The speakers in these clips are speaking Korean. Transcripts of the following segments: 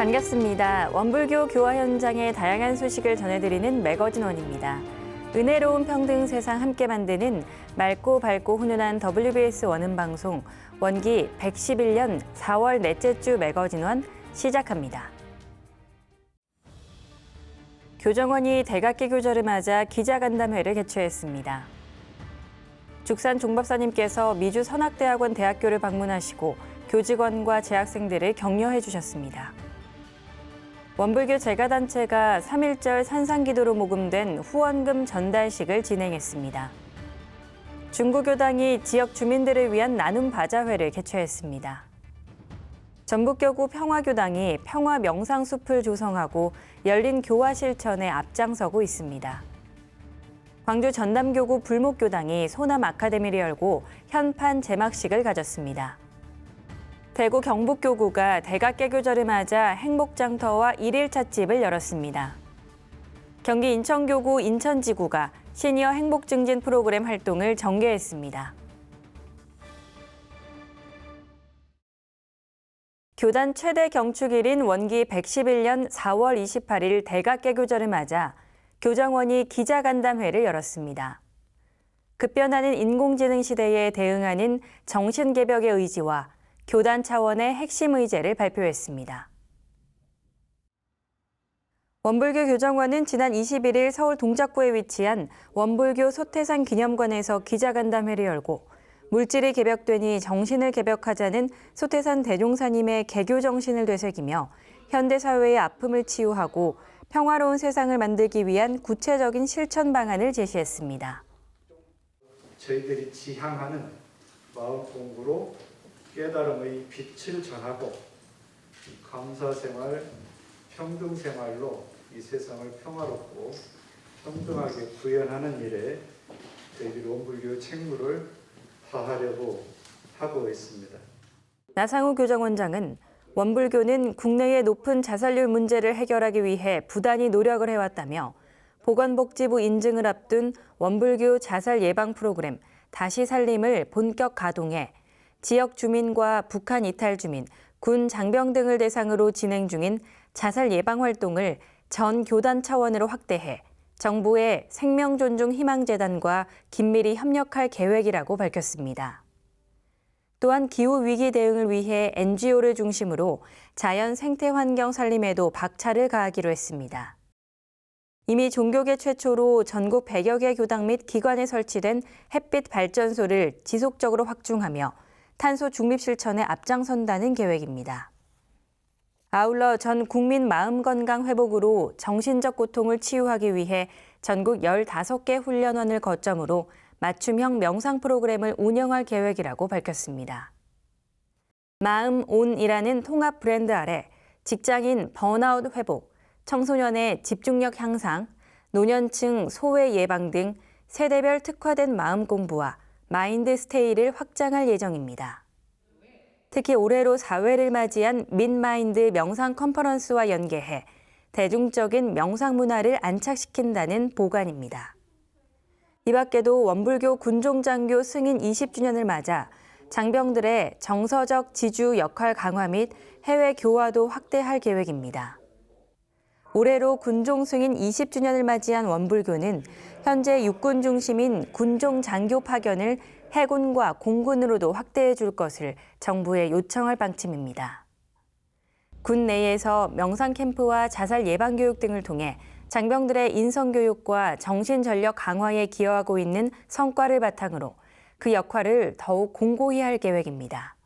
반갑습니다. 원불교 교화 현장의 다양한 소식을 전해드리는 매거진원입니다. 은혜로운 평등 세상 함께 만드는 맑고 밝고 훈훈한 WBS 원음방송 원기 111년 4월 넷째 주 매거진원 시작합니다. 교정원이 대각기 교절을 맞아 기자간담회를 개최했습니다. 죽산 종법사님께서 미주 선악대학원 대학교를 방문하시고 교직원과 재학생들을 격려해 주셨습니다. 원불교 제가단체가 3.1절 산상기도로 모금된 후원금 전달식을 진행했습니다. 중구교당이 지역 주민들을 위한 나눔 바자회를 개최했습니다. 전북교구 평화교당이 평화 명상숲을 조성하고 열린 교화 실천에 앞장서고 있습니다. 광주 전남교구 불목교당이 소남 아카데미를 열고 현판 제막식을 가졌습니다. 대구 경북교구가 대각개교절을 맞아 행복장터와 일일 찻집을 열었습니다. 경기 인천교구 인천지구가 시니어 행복증진 프로그램 활동을 전개했습니다. 교단 최대 경축일인 원기 111년 4월 28일 대각개교절을 맞아 교정원이 기자간담회를 열었습니다. 급변하는 인공지능 시대에 대응하는 정신개벽의 의지와 교단 차원의 핵심 의제를 발표했습니다. 원불교 교정원은 지난 21일 서울 동작구에 위치한 원불교 소태산 기념관에서 기자간담회를 열고 물질이 개벽되니 정신을 개벽하자는 소태산 대종사님의 개교 정신을 되새기며 현대사회의 아픔을 치유하고 평화로운 세상을 만들기 위한 구체적인 실천 방안을 제시했습니다. 저희들이 지향하는 마음 공부로 깨달음의 빛을 전하고 감사생활, 평등생활로 이 세상을 평화롭고 평등하게 구현하는 일에 저희들이 원불교 책무를 다하려고 하고 있습니다. 나상우 교정원장은 원불교는 국내의 높은 자살률 문제를 해결하기 위해 부단히 노력을 해왔다며 보건복지부 인증을 앞둔 원불교 자살 예방 프로그램 다시 살림을 본격 가동해 지역 주민과 북한 이탈 주민, 군 장병 등을 대상으로 진행 중인 자살 예방 활동을 전 교단 차원으로 확대해 정부의 생명존중희망재단과 긴밀히 협력할 계획이라고 밝혔습니다. 또한 기후위기 대응을 위해 NGO를 중심으로 자연 생태환경 살림에도 박차를 가하기로 했습니다. 이미 종교계 최초로 전국 100여 개 교당 및 기관에 설치된 햇빛 발전소를 지속적으로 확충하며 탄소 중립 실천에 앞장선다는 계획입니다. 아울러 전 국민 마음 건강 회복으로 정신적 고통을 치유하기 위해 전국 15개 훈련원을 거점으로 맞춤형 명상 프로그램을 운영할 계획이라고 밝혔습니다. 마음온이라는 통합 브랜드 아래 직장인 번아웃 회복, 청소년의 집중력 향상, 노년층 소외 예방 등 세대별 특화된 마음 공부와 마인드 스테이를 확장할 예정입니다. 특히 올해로 4회를 맞이한 민마인드 명상 컨퍼런스와 연계해 대중적인 명상 문화를 안착시킨다는 보관입니다. 이 밖에도 원불교 군종장교 승인 20주년을 맞아 장병들의 정서적 지주 역할 강화 및 해외 교화도 확대할 계획입니다. 올해로 군종 승인 20주년을 맞이한 원불교는 현재 육군 중심인 군종 장교 파견을 해군과 공군으로도 확대해 줄 것을 정부에 요청할 방침입니다. 군 내에서 명상 캠프와 자살 예방 교육 등을 통해 장병들의 인성 교육과 정신 전력 강화에 기여하고 있는 성과를 바탕으로 그 역할을 더욱 공고히 할 계획입니다.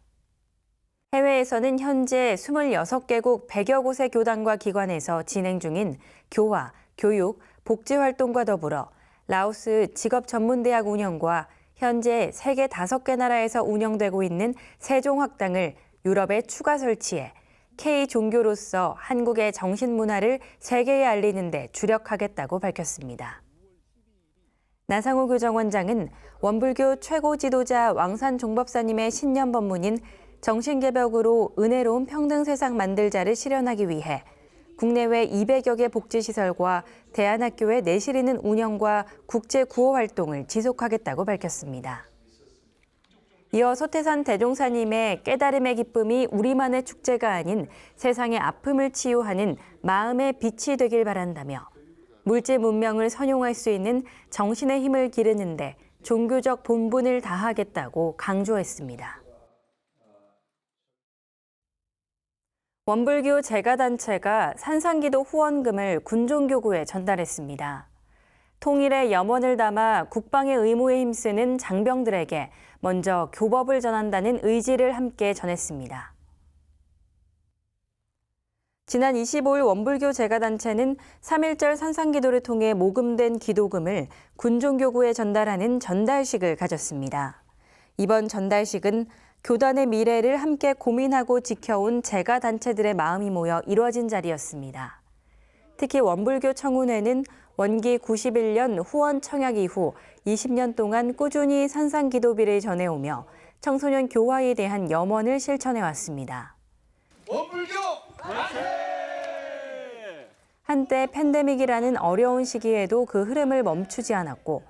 해외에서는 현재 26개국 100여 곳의 교단과 기관에서 진행 중인 교화, 교육, 복지 활동과 더불어 라오스 직업전문대학 운영과 현재 세계 5개 나라에서 운영되고 있는 세종학당을 유럽에 추가 설치해 K종교로서 한국의 정신문화를 세계에 알리는 데 주력하겠다고 밝혔습니다. 나상우 교정원장은 원불교 최고 지도자 왕산 종법사님의 신년 법문인 정신개벽으로 은혜로운 평등 세상 만들자를 실현하기 위해 국내외 200여 개 복지시설과 대안학교의 내실 있는 운영과 국제 구호 활동을 지속하겠다고 밝혔습니다. 이어 소태산 대종사님의 깨달음의 기쁨이 우리만의 축제가 아닌 세상의 아픔을 치유하는 마음의 빛이 되길 바란다며 물질 문명을 선용할 수 있는 정신의 힘을 기르는데 종교적 본분을 다하겠다고 강조했습니다. 원불교 제가단체가 산상기도 후원금을 군종교구에 전달했습니다. 통일의 염원을 담아 국방의 의무에 힘쓰는 장병들에게 먼저 교법을 전한다는 의지를 함께 전했습니다. 지난 25일 원불교 제가단체는 3.1절 산상기도를 통해 모금된 기도금을 군종교구에 전달하는 전달식을 가졌습니다. 이번 전달식은 교단의 미래를 함께 고민하고 지켜온 제가단체들의 마음이 모여 이루어진 자리였습니다. 특히 원불교 청운회는 원기 91년 후원 청약 이후 20년 동안 꾸준히 산상기도비를 전해오며 청소년 교화에 대한 염원을 실천해왔습니다. 원불교 만세! 한때 팬데믹이라는 어려운 시기에도 그 흐름을 멈추지 않았고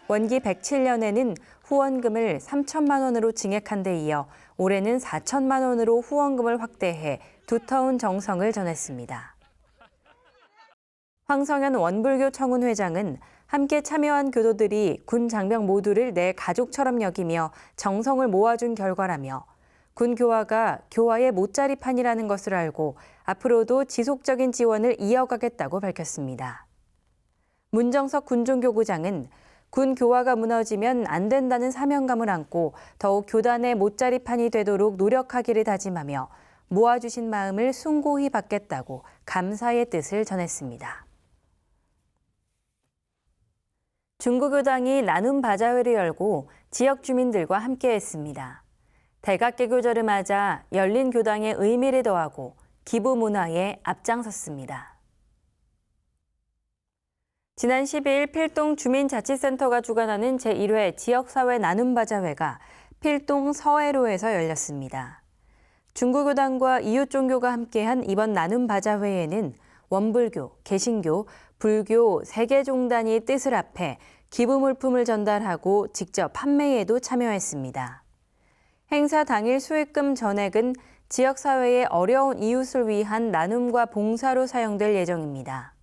원기 107년에는 후원금을 3천만 원으로 증액한 데 이어 올해는 4천만 원으로 후원금을 확대해 두터운 정성을 전했습니다. 황성현 원불교 청운 회장은 함께 참여한 교도들이 군 장병 모두를 내 가족처럼 여기며 정성을 모아준 결과라며 군 교화가 교화의 못자리판이라는 것을 알고 앞으로도 지속적인 지원을 이어가겠다고 밝혔습니다. 문정석 군종교구장은 군 교화가 무너지면 안 된다는 사명감을 안고 더욱 교단의 못자리판이 되도록 노력하기를 다짐하며 모아주신 마음을 숭고히 받겠다고 감사의 뜻을 전했습니다. 중구교당이 나눔 바자회를 열고 지역 주민들과 함께했습니다. 대각개교절을 맞아 열린 교당의 의미를 더하고 기부 문화에 앞장섰습니다. 지난 12일 필동 주민자치센터가 주관하는 제1회 지역사회 나눔바자회가 필동 서해로에서 열렸습니다. 중구교당과 이웃종교가 함께한 이번 나눔바자회에는 원불교, 개신교, 불교 3개 종단이 뜻을 합해 기부 물품을 전달하고 직접 판매에도 참여했습니다. 행사 당일 수익금 전액은 지역사회의 어려운 이웃을 위한 나눔과 봉사로 사용될 예정입니다.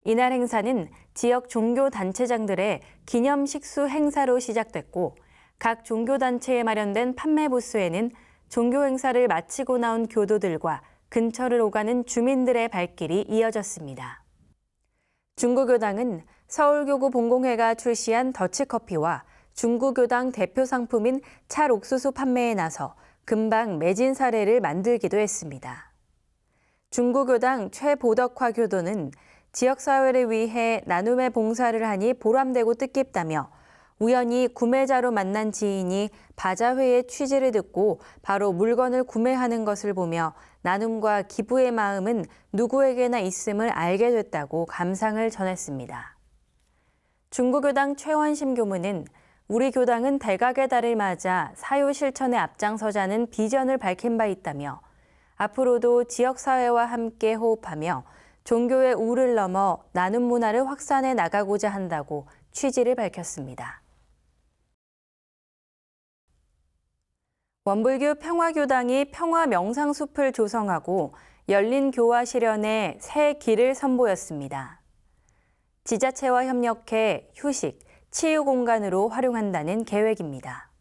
이날 행사는 지역 종교단체장들의 기념 식수 행사로 시작됐고 각 종교단체에 마련된 판매 부스에는 종교 행사를 마치고 나온 교도들과 근처를 오가는 주민들의 발길이 이어졌습니다. 중구교당은 서울교구 본공회가 출시한 더치커피와 중구교당 대표 상품인 찰옥수수 판매에 나서 금방 매진 사례를 만들기도 했습니다. 중구교당 최보덕화 교도는 지역사회를 위해 나눔의 봉사를 하니 보람되고 뜻깊다며 우연히 구매자로 만난 지인이 바자회의 취지를 듣고 바로 물건을 구매하는 것을 보며 나눔과 기부의 마음은 누구에게나 있음을 알게 됐다고 감상을 전했습니다. 중구교당 최원심 교무는 우리 교당은 대각의 달을 맞아 사유 실천에 앞장서자는 비전을 밝힌 바 있다며 앞으로도 지역사회와 함께 호흡하며 종교의 우를 넘어 나눔 문화를 확산해 나가고자 한다고 취지를 밝혔습니다. 원불교 평화교당이 평화명상숲을 조성하고 열린 교화 실현에 새 길을 선보였습니다. 지자체와 협력해 휴식, 치유 공간으로 활용한다는 계획입니다.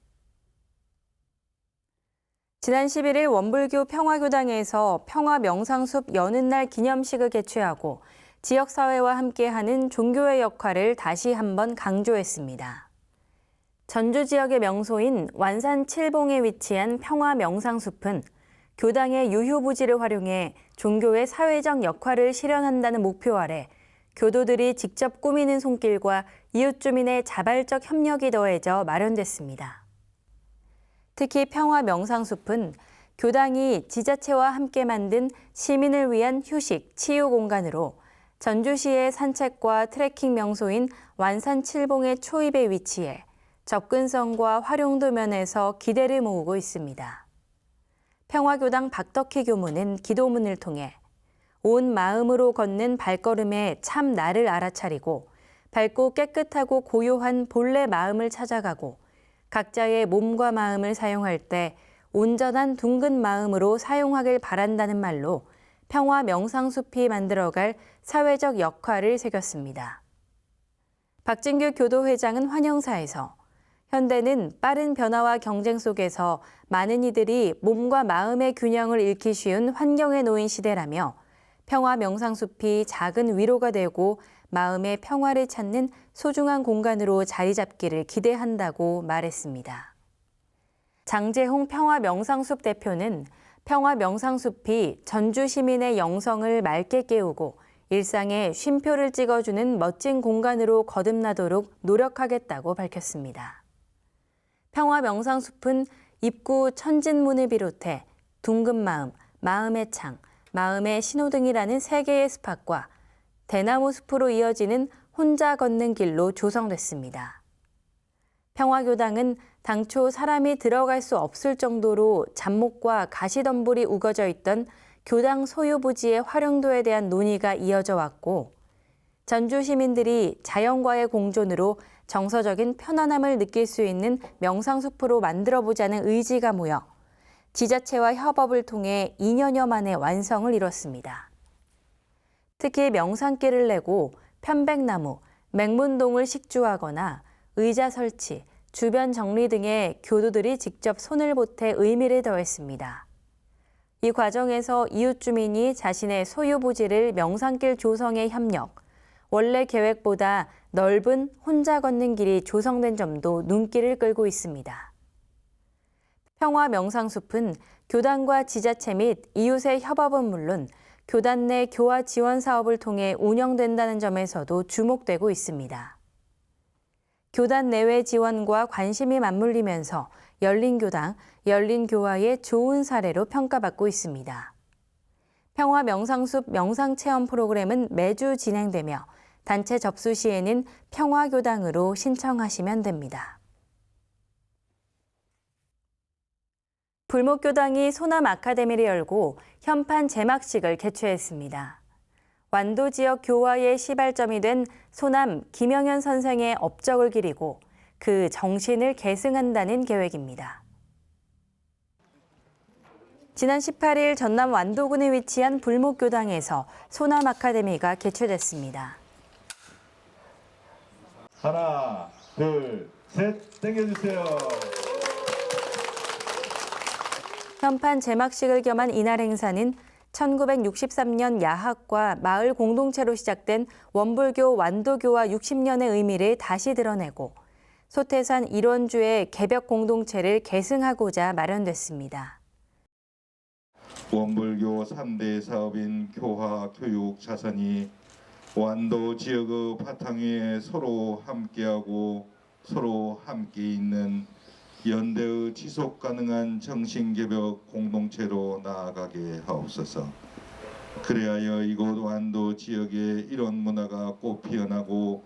지난 11일 원불교 평화교당에서 평화명상숲 여는 날 기념식을 개최하고 지역사회와 함께하는 종교의 역할을 다시 한번 강조했습니다. 전주 지역의 명소인 완산 칠봉에 위치한 평화명상숲은 교당의 유휴부지를 활용해 종교의 사회적 역할을 실현한다는 목표 아래 교도들이 직접 꾸미는 손길과 이웃 주민의 자발적 협력이 더해져 마련됐습니다. 특히 평화명상숲은 교당이 지자체와 함께 만든 시민을 위한 휴식, 치유 공간으로 전주시의 산책과 트레킹 명소인 완산 칠봉의 초입에 위치해 접근성과 활용도 면에서 기대를 모으고 있습니다. 평화교당 박덕희 교무는 기도문을 통해 온 마음으로 걷는 발걸음에 참 나를 알아차리고 밝고 깨끗하고 고요한 본래 마음을 찾아가고 각자의 몸과 마음을 사용할 때 온전한 둥근 마음으로 사용하길 바란다는 말로 평화 명상숲이 만들어갈 사회적 역할을 새겼습니다. 박진규 교도회장은 환영사에서 현대는 빠른 변화와 경쟁 속에서 많은 이들이 몸과 마음의 균형을 잃기 쉬운 환경에 놓인 시대라며 평화 명상숲이 작은 위로가 되고 마음의 평화를 찾는 소중한 공간으로 자리 잡기를 기대한다고 말했습니다. 장재홍 평화명상숲 대표는 평화명상숲이 전주 시민의 영성을 맑게 깨우고 일상에 쉼표를 찍어주는 멋진 공간으로 거듭나도록 노력하겠다고 밝혔습니다. 평화명상숲은 입구 천진문을 비롯해 둥근 마음, 마음의 창, 마음의 신호등이라는 3개의 스팟과 대나무 숲으로 이어지는 혼자 걷는 길로 조성됐습니다. 평화교당은 당초 사람이 들어갈 수 없을 정도로 잡목과 가시덤불이 우거져 있던 교당 소유 부지의 활용도에 대한 논의가 이어져 왔고 전주 시민들이 자연과의 공존으로 정서적인 편안함을 느낄 수 있는 명상숲으로 만들어보자는 의지가 모여 지자체와 협업을 통해 2년여 만에 완성을 이뤘습니다. 특히 명상길을 내고 편백나무, 맹문동을 식주하거나 의자 설치, 주변 정리 등에 교도들이 직접 손을 보태 의미를 더했습니다. 이 과정에서 이웃 주민이 자신의 소유 부지를 명상길 조성에 협력, 원래 계획보다 넓은 혼자 걷는 길이 조성된 점도 눈길을 끌고 있습니다. 평화 명상숲은 교단과 지자체 및 이웃의 협업은 물론 교단 내 교화 지원 사업을 통해 운영된다는 점에서도 주목되고 있습니다. 교단 내외 지원과 관심이 맞물리면서 열린 교당, 열린 교화의 좋은 사례로 평가받고 있습니다. 평화 명상숲 명상체험 프로그램은 매주 진행되며 단체 접수 시에는 평화교당으로 신청하시면 됩니다. 불목교당이 소남 아카데미를 열고 현판 제막식을 개최했습니다. 완도 지역 교화의 시발점이 된 소남 김영현 선생의 업적을 기리고 그 정신을 계승한다는 계획입니다. 지난 18일 전남 완도군에 위치한 불목교당에서 소남 아카데미가 개최됐습니다. 하나, 둘, 셋, 당겨주세요. 현판 제막식을 겸한 이날 행사는 1963년 야학과 마을 공동체로 시작된 원불교 완도교화 60년의 의미를 다시 드러내고 소태산 일원주의 개벽 공동체를 계승하고자 마련됐습니다. 원불교 3대 사업인 교화, 교육, 자선이 완도 지역의 바탕 위에 서로 함께하고 서로 함께 있는 연대의 지속 가능한 정신개벽 공동체로 나아가게 하옵소서. 그래야 이곳 완도 지역에 이런 문화가 꽃 피어나고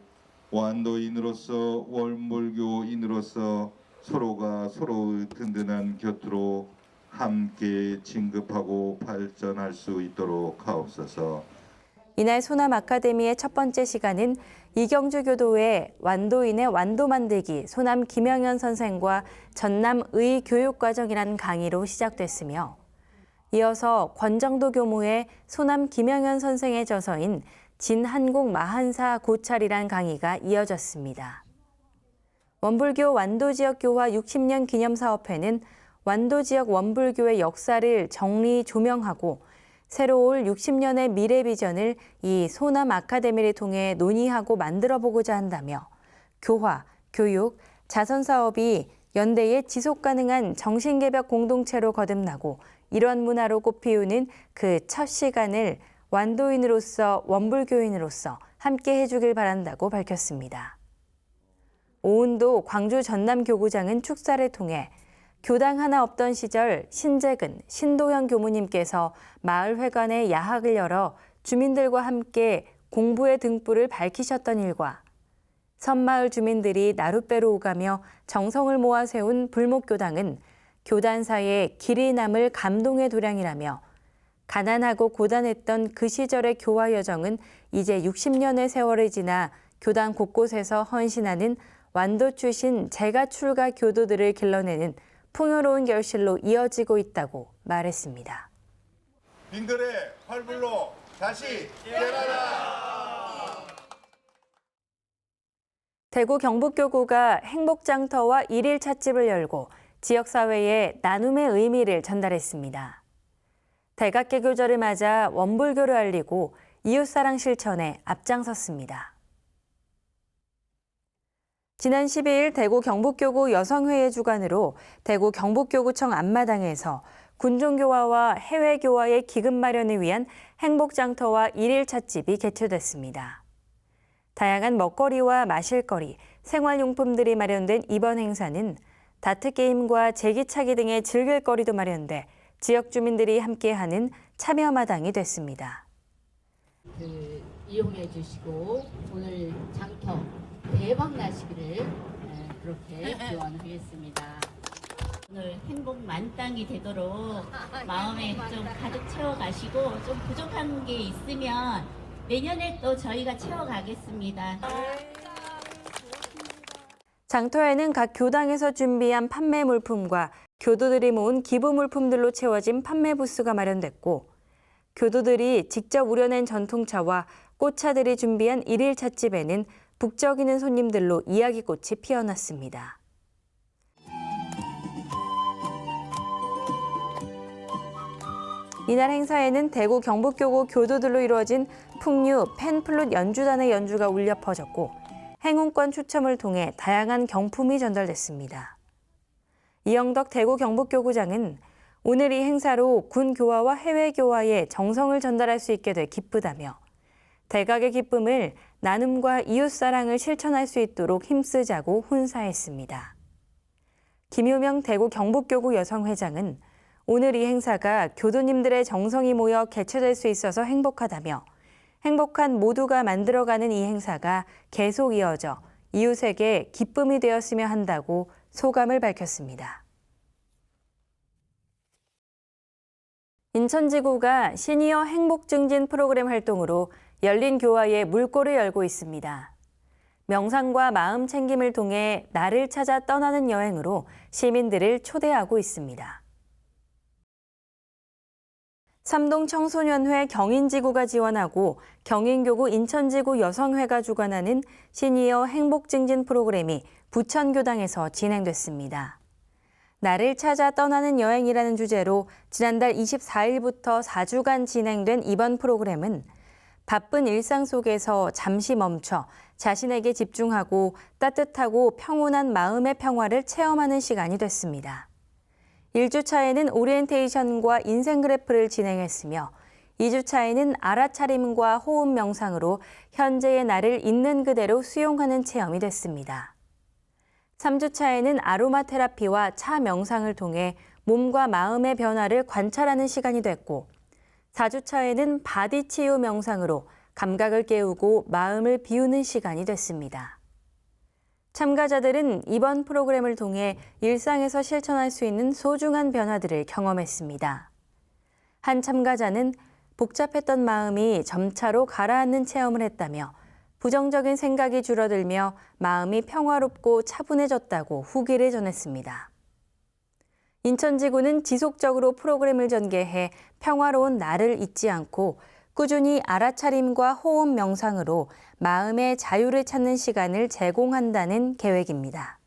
완도인으로서 원불교인으로서 서로가 서로의 든든한 곁으로 함께 진급하고 발전할 수 있도록 하옵소서. 이날 소남 아카데미의 첫 번째 시간은 이경주 교도의 완도인의 완도 만들기 소남 김영현 선생과 전남의 교육과정이라는 강의로 시작됐으며 이어서 권정도 교무의 소남 김영현 선생의 저서인 진한국 마한사 고찰이란 강의가 이어졌습니다. 원불교 완도지역 교화 60년 기념사업회는 완도지역 원불교의 역사를 정리 조명하고 새로 올 60년의 미래 비전을 이 소남 아카데미를 통해 논의하고 만들어보고자 한다며 교화, 교육, 자선 사업이 연대의 지속가능한 정신개벽 공동체로 거듭나고 이런 문화로 꽃피우는 그 첫 시간을 완도인으로서 원불교인으로서 함께 해주길 바란다고 밝혔습니다. 오은도 광주 전남교구장은 축사를 통해 교당 하나 없던 시절 신재근, 신도현 교무님께서 마을회관에 야학을 열어 주민들과 함께 공부의 등불을 밝히셨던 일과 섬마을 주민들이 나룻배로 오가며 정성을 모아 세운 불목교당은 교단사의 길이 남을 감동의 도량이라며 가난하고 고단했던 그 시절의 교화 여정은 이제 60년의 세월을 지나 교당 곳곳에서 헌신하는 완도 출신 재가 출가 교도들을 길러내는 풍요로운 결실로 이어지고 있다고 말했습니다. 빈들의 활불로 다시 깨어나라. 대구 경북교구가 행복장터와 일일 찻집을 열고 지역사회에 나눔의 의미를 전달했습니다. 대각개교절을 맞아 원불교를 알리고 이웃사랑 실천에 앞장섰습니다. 지난 12일 대구 경북교구 여성회의 주관으로 대구 경북교구청 앞마당에서 군종교화와 해외교화의 기금 마련을 위한 행복장터와 일일 찻집이 개최됐습니다. 다양한 먹거리와 마실거리, 생활용품들이 마련된 이번 행사는 다트게임과 제기차기 등의 즐길거리도 마련돼 지역 주민들이 함께하는 참여마당이 됐습니다. 이용해 주시고 오늘 장터 대박 나시기를 그렇게 기원하겠습니다. 오늘 행복 만땅이 되도록 마음에 좀 가득 채워가시고 좀 부족한 게 있으면 내년에 또 저희가 채워가겠습니다. 장터에는 각 교당에서 준비한 판매 물품과 교도들이 모은 기부 물품들로 채워진 판매 부스가 마련됐고 교도들이 직접 우려낸 전통차와 꽃차들이 준비한 일일 찻집에는 북적이는 손님들로 이야기꽃이 피어났습니다. 이날 행사에는 대구 경북교구 교도들로 이루어진 풍류, 팬플룻 연주단의 연주가 울려 퍼졌고 행운권 추첨을 통해 다양한 경품이 전달됐습니다. 이영덕 대구 경북교구장은 오늘 이 행사로 군 교화와 해외 교화에 정성을 전달할 수 있게 돼 기쁘다며 대각의 기쁨을 나눔과 이웃사랑을 실천할 수 있도록 힘쓰자고 훈사했습니다. 김효명 대구 경북교구 여성회장은 오늘 이 행사가 교도님들의 정성이 모여 개최될 수 있어서 행복하다며 행복한 모두가 만들어가는 이 행사가 계속 이어져 이웃에게 기쁨이 되었으면 한다고 소감을 밝혔습니다. 인천지구가 시니어 행복증진 프로그램 활동으로 열린 교화에 물꼬를 열고 있습니다. 명상과 마음 챙김을 통해 나를 찾아 떠나는 여행으로 시민들을 초대하고 있습니다. 삼동청소년회 경인지구가 지원하고 경인교구 인천지구 여성회가 주관하는 시니어 행복증진 프로그램이 부천교당에서 진행됐습니다. 나를 찾아 떠나는 여행이라는 주제로 지난달 24일부터 4주간 진행된 이번 프로그램은 바쁜 일상 속에서 잠시 멈춰 자신에게 집중하고 따뜻하고 평온한 마음의 평화를 체험하는 시간이 됐습니다. 1주차에는 오리엔테이션과 인생 그래프를 진행했으며 2주차에는 알아차림과 호흡 명상으로 현재의 나를 있는 그대로 수용하는 체험이 됐습니다. 3주차에는 아로마 테라피와 차 명상을 통해 몸과 마음의 변화를 관찰하는 시간이 됐고 4주차에는 바디 치유 명상으로 감각을 깨우고 마음을 비우는 시간이 됐습니다. 참가자들은 이번 프로그램을 통해 일상에서 실천할 수 있는 소중한 변화들을 경험했습니다. 한 참가자는 복잡했던 마음이 점차로 가라앉는 체험을 했다며 부정적인 생각이 줄어들며 마음이 평화롭고 차분해졌다고 후기를 전했습니다. 인천지구는 지속적으로 프로그램을 전개해 평화로운 나를 잊지 않고 꾸준히 알아차림과 호흡 명상으로 마음의 자유를 찾는 시간을 제공한다는 계획입니다.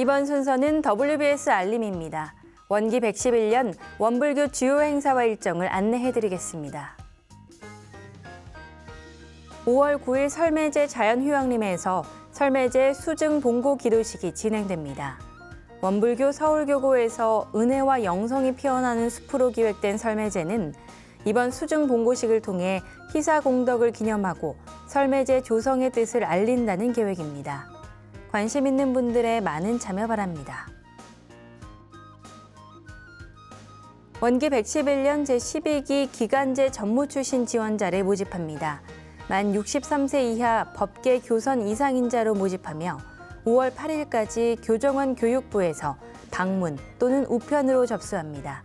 이번 순서는 WBS 알림입니다. 원기 111년 원불교 주요 행사와 일정을 안내해드리겠습니다. 5월 9일 설매제 자연휴양림에서 설매제 수증 봉고 기도식이 진행됩니다. 원불교 서울교구에서 은혜와 영성이 피어나는 숲으로 기획된 설매제는 이번 수증 봉고식을 통해 희사 공덕을 기념하고 설매제 조성의 뜻을 알린다는 계획입니다. 관심 있는 분들의 많은 참여 바랍니다. 원기 111년 제12기 기간제 전무 출신 지원자를 모집합니다. 만 63세 이하 법계 교선 이상인자로 모집하며 5월 8일까지 교정원 교육부에서 방문 또는 우편으로 접수합니다.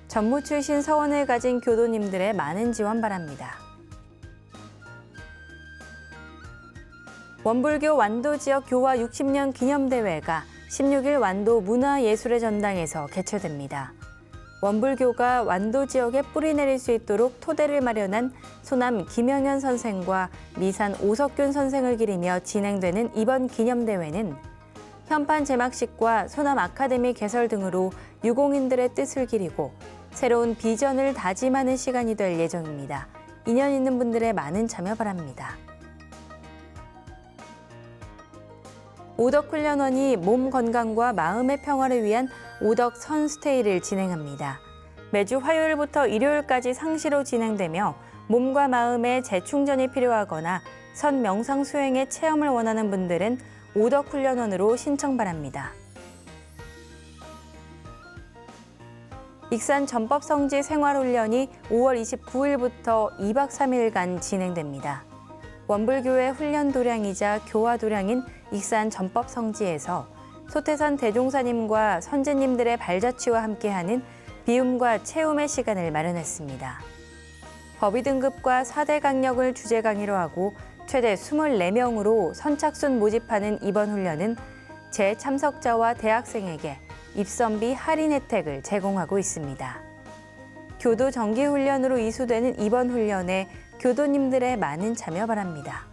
전무 출신 서원을 가진 교도님들의 많은 지원 바랍니다. 원불교 완도 지역 교화 60년 기념대회가 16일 완도 문화예술의 전당에서 개최됩니다. 원불교가 완도 지역에 뿌리 내릴 수 있도록 토대를 마련한 소남 김영현 선생과 미산 오석균 선생을 기리며 진행되는 이번 기념대회는 현판 제막식과 소남 아카데미 개설 등으로 유공인들의 뜻을 기리고 새로운 비전을 다짐하는 시간이 될 예정입니다. 인연 있는 분들의 많은 참여 바랍니다. 오덕훈련원이 몸 건강과 마음의 평화를 위한 오덕 선스테이를 진행합니다. 매주 화요일부터 일요일까지 상시로 진행되며 몸과 마음의 재충전이 필요하거나 선 명상 수행의 체험을 원하는 분들은 오덕훈련원으로 신청 바랍니다. 익산 전법성지 생활훈련이 5월 29일부터 2박 3일간 진행됩니다. 원불교의 훈련 도량이자 교화 도량인 익산 전법성지에서 소태산 대종사님과 선제님들의 발자취와 함께하는 비움과 체움의 시간을 마련했습니다. 법의 등급과 4대 강력을 주제 강의로 하고 최대 24명으로 선착순 모집하는 이번 훈련은 재참석자와 대학생에게 입선비 할인 혜택을 제공하고 있습니다. 교도 정기훈련으로 이수되는 이번 훈련에 교도님들의 많은 참여 바랍니다.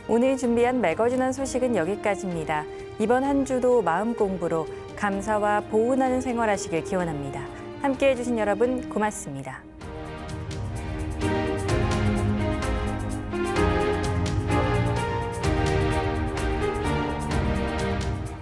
오늘 준비한 매거진한 소식은 여기까지입니다. 이번 한 주도 마음 공부로 감사와 보은하는 생활하시길 기원합니다. 함께해 주신 여러분 고맙습니다.